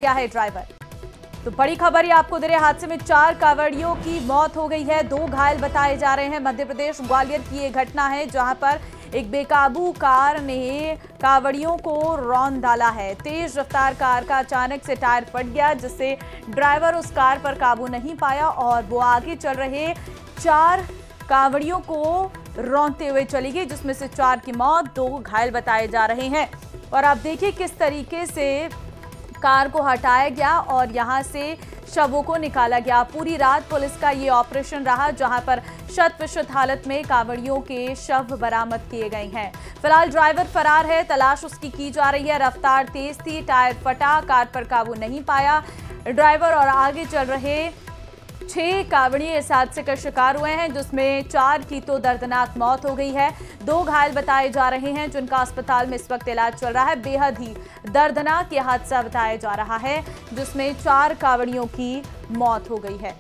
क्या है ड्राइवर। तो बड़ी खबर ये आपको दे रहे, हादसे में 4 कांवड़ियों की मौत हो गई है, 2 घायल बताए जा रहे हैं। मध्य प्रदेश ग्वालियर की ये घटना है जहां पर एक बेकाबू कार ने कांवड़ियों को रौंद डाला है। तेज रफ्तार कार का अचानक से टायर फट गया, जिससे ड्राइवर उस कार पर काबू नहीं पाया और वो आगे चल रहे 4 कांवड़ियों को रौंदते हुए चली गई, जिसमें से 4 की मौत, 2 घायल बताए जा रहे हैं। और आप देखिए किस तरीके से कार को हटाया गया और यहां से शवों को निकाला गया। पूरी रात पुलिस का ये ऑपरेशन रहा, जहां पर शत-विशत हालत में कांवड़ियों के शव बरामद किए गए हैं। फिलहाल ड्राइवर फरार है, तलाश उसकी की जा रही है। रफ्तार तेज थी, टायर फटा, कार पर काबू नहीं पाया ड्राइवर और आगे चल रहे 6 कांवड़ी इस हादसे का शिकार हुए हैं, जिसमें 4 की तो दर्दनाक मौत हो गई है, 2 घायल बताए जा रहे हैं जिनका अस्पताल में इस वक्त इलाज चल रहा है। बेहद ही दर्दनाक ये हादसा बताया जा रहा है, जिसमें 4 कांवड़ियों की मौत हो गई है।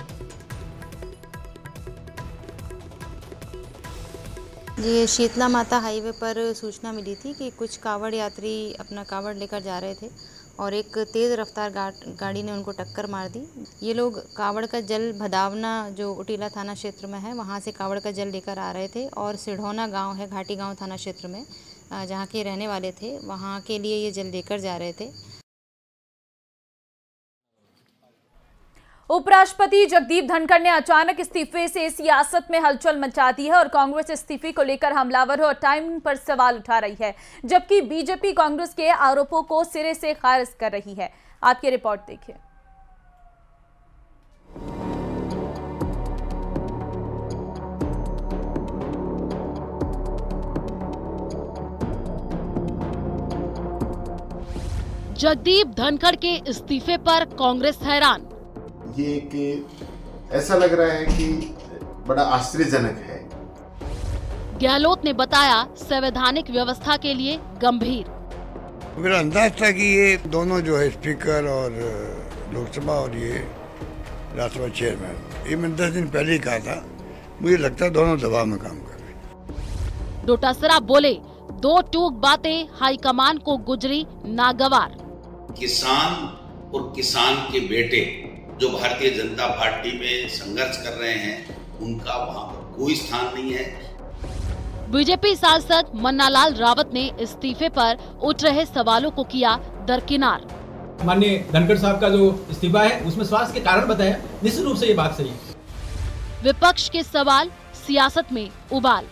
ये शीतला माता हाईवे पर सूचना मिली थी कि कुछ कांवड़ यात्री अपना कांवड़ लेकर जा रहे थे और एक तेज़ रफ्तार गाड़ी ने उनको टक्कर मार दी। ये लोग कांवड़ का जल भदावना जो उटीला थाना क्षेत्र में है, वहाँ से कांवड़ का जल लेकर आ रहे थे और सिढ़ौना गांव है, घाटी गांव थाना क्षेत्र में, जहाँ के रहने वाले थे, वहाँ के लिए ये जल लेकर जा रहे थे। उपराष्ट्रपति जगदीप धनखड़ ने अचानक इस्तीफे से सियासत में हलचल मचा दी है और कांग्रेस इस्तीफे को लेकर हमलावर और टाइमिंग पर सवाल उठा रही है, जबकि बीजेपी कांग्रेस के आरोपों को सिरे से खारिज कर रही है। आपकी रिपोर्ट देखिए। जगदीप धनखड़ के इस्तीफे पर कांग्रेस हैरान। ये एक ऐसा लग रहा है कि बड़ा आश्चर्यजनक है। गहलोत ने बताया संवैधानिक व्यवस्था के लिए गंभीर। मेरा अंदाज था कि ये दोनों जो है स्पीकर और लोकसभा और ये राज्यसभा चेयरमैन, ये मैंने 10 दिन पहले ही कहा था, मुझे लगता है दोनों दबाव में काम कर रहे हैं। डोटासरा बोले 2 टूक बातें हाईकमान को गुजरी नागवार। किसान और किसान के बेटे जो भारतीय जनता पार्टी में संघर्ष कर रहे हैं, उनका वहां पर कोई स्थान नहीं है। बीजेपी सांसद मन्नालाल रावत ने इस्तीफे पर उठ रहे सवालों को किया दरकिनार। माननीय धनखड़ साहब का जो इस्तीफा है उसमें स्वास्थ्य के कारण बताया, निश्चित रूप से ये बात सही है। विपक्ष के सवाल सियासत में उबाल।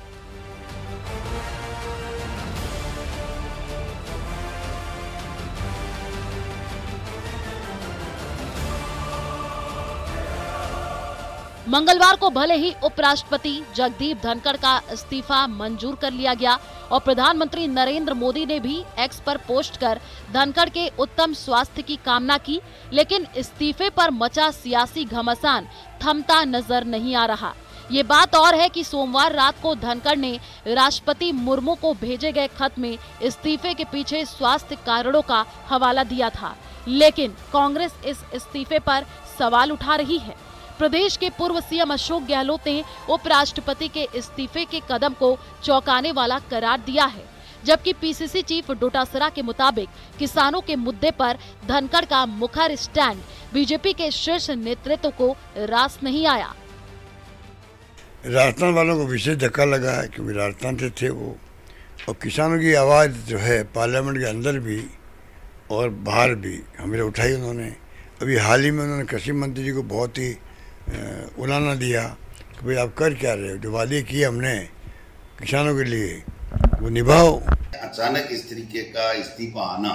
मंगलवार को भले ही उपराष्ट्रपति जगदीप धनखड़ का इस्तीफा मंजूर कर लिया गया और प्रधानमंत्री नरेंद्र मोदी ने भी एक्स पर पोस्ट कर धनखड़ के उत्तम स्वास्थ्य की कामना की, लेकिन इस्तीफे पर मचा सियासी घमासान थमता नजर नहीं आ रहा। ये बात और है कि सोमवार रात को धनखड़ ने राष्ट्रपति मुर्मू को भेजे गए खत में इस्तीफे के पीछे स्वास्थ्य कारणों का हवाला दिया था, लेकिन कांग्रेस इस इस्तीफे पर सवाल उठा रही है। प्रदेश के पूर्व सीएम अशोक गहलोत ने उपराष्ट्रपति के इस्तीफे के कदम को चौंकाने वाला करार दिया है, जबकि पीसीसी चीफ डोटासरा के मुताबिक किसानों के मुद्दे पर धनखड़ का मुखर स्टैंड बीजेपी के शीर्ष नेतृत्व को रास नहीं आया। राजस्थान वालों को विशेष धक्का लगा है क्योंकि राजस्थान से थे वो, और किसानों की आवाज़ जो है पार्लियामेंट के अंदर भी और बाहर भी हमें उठाई उन्होंने। अभी हाल ही में उन्होंने कृषि मंत्री जी को बहुत ही उलाना दिया कि भाई आप कर क्या रहे हो, जो वादे किए हमने किसानों के लिए वो निभाओ। अचानक इस तरीके का इस्तीफा आना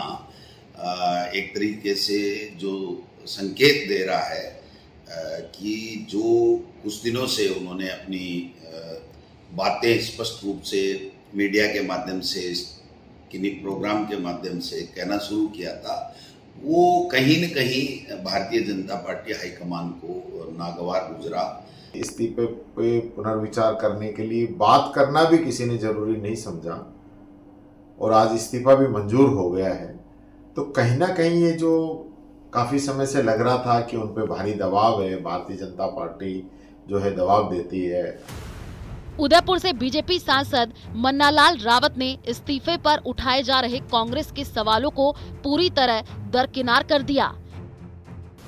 एक तरीके से जो संकेत दे रहा है कि जो कुछ दिनों से उन्होंने अपनी बातें स्पष्ट रूप से मीडिया के माध्यम से, किन्हीं प्रोग्राम के माध्यम से कहना शुरू किया था, वो कहीं न कहीं भारतीय जनता पार्टी हाईकमान को नागवार गुजरा। इस्तीफे पे पुनर्विचार करने के लिए बात करना भी किसी ने जरूरी नहीं समझा और आज इस्तीफा भी मंजूर हो गया है, तो कहीं ना कहीं ये जो काफ़ी समय से लग रहा था कि उन पे भारी दबाव है, भारतीय जनता पार्टी जो है दबाव देती है। उदयपुर से बीजेपी सांसद मन्नालाल रावत ने इस्तीफे पर उठाए जा रहे कांग्रेस के सवालों को पूरी तरह दरकिनार कर दिया।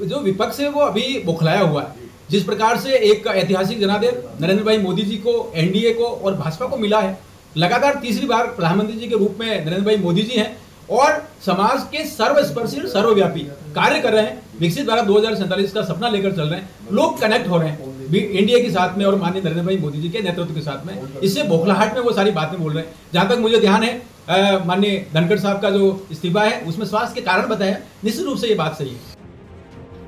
जो विपक्ष है वो अभी बौखलाया हुआ है। जिस प्रकार से एक ऐतिहासिक जनादेश नरेंद्र भाई मोदी जी को, एनडीए को और भाजपा को मिला है, लगातार तीसरी बार प्रधानमंत्री जी के रूप में नरेंद्र भाई मोदी जी हैं और समाज के सर्वस्पर्शी और सर्वव्यापी कार्य कर रहे हैं। विकसित भारत 2047 का सपना लेकर चल रहे हैं। लोग कनेक्ट हो रहे हैं इंडिया के साथ में और माननीय नरेंद्र भाई मोदी जी के नेतृत्व के साथ में। इससे बौखलाहट में वो सारी बातें बोल रहे हैं। जहां तक मुझे ध्यान है, माननीय धनखड़ साहब का जो इस्तीफा है उसमें स्वास्थ्य के कारण बताया, निश्चित रूप से ये बात सही है।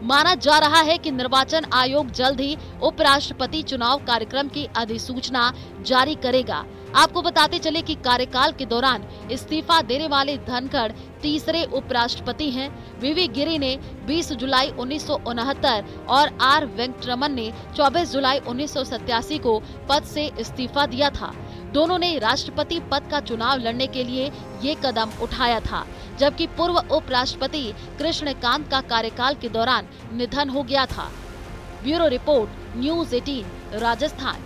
माना जा रहा है कि निर्वाचन आयोग जल्द ही उपराष्ट्रपति चुनाव कार्यक्रम की अधिसूचना जारी करेगा। आपको बताते चले कि कार्यकाल के दौरान इस्तीफा देने वाले धनखड़ तीसरे उपराष्ट्रपति हैं। वीवी गिरी ने 20 जुलाई 1969 और आर वेंकटरमन ने 24 जुलाई 1987 को पद से इस्तीफा दिया था। दोनों ने राष्ट्रपति पद का चुनाव लड़ने के लिए ये कदम उठाया था, जबकि पूर्व उपराष्ट्रपति कृष्णकांत का कार्यकाल के दौरान निधन हो गया था। Bureau report, news 18 Rajasthan.